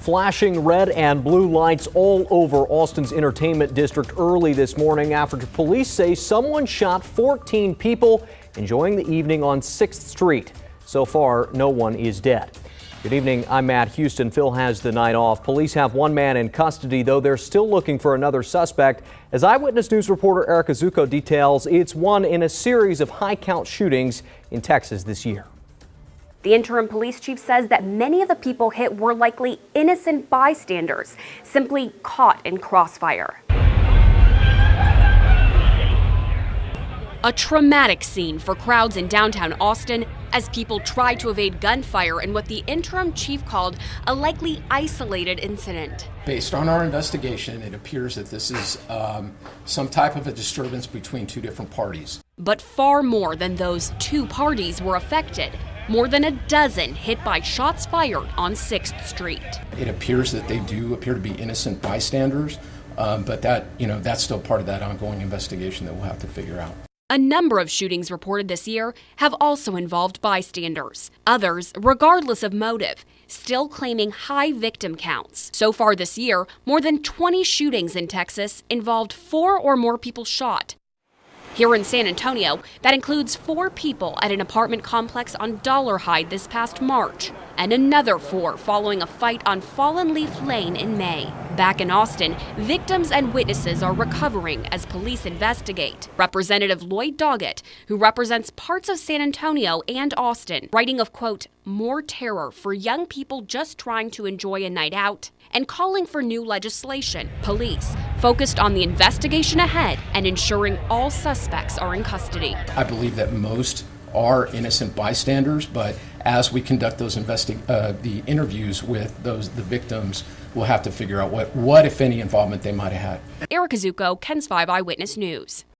Flashing red and blue lights all over Austin's entertainment district early this morning after police say someone shot 14 people enjoying the evening on 6th Street. So far, no one is dead. Good evening, I'm Matt Houston. Phil has the night off. Police have one man in custody, though they're still looking for another suspect. As Eyewitness News reporter Erica Zucco details, it's one in a series of high-count shootings in Texas this year. The interim police chief says that many of the people hit were likely innocent bystanders, simply caught in crossfire. A traumatic scene for crowds in downtown Austin as people try to evade gunfire in what the interim chief called a likely isolated incident. Based on our investigation, it appears that this is some type of a disturbance between two different parties. But far more than those two parties were affected. More than a dozen hit by shots fired on 6th Street. It appears that they do appear to be innocent bystanders, but that's still part of that ongoing investigation that we'll have to figure out. A number of shootings reported this year have also involved bystanders. Others, regardless of motive, still claiming high victim counts. So far this year, more than 20 shootings in Texas involved 4 or more people shot. Here in San Antonio, that includes 4 people at an apartment complex on Dollarhide this past March, and another 4 following a fight on Fallen Leaf Lane in May. Back in Austin, victims and witnesses are recovering as police investigate. Representative Lloyd Doggett, who represents parts of San Antonio and Austin, writing of, quote, more terror for young people just trying to enjoy a night out, and calling for new legislation. Police focused on the investigation ahead and ensuring all suspects are in custody. I believe that most are innocent bystanders, but as we conduct those the interviews with the victims, we'll have to figure out what if any involvement they might have had. Erica Zucco, KENS 5 Eyewitness News.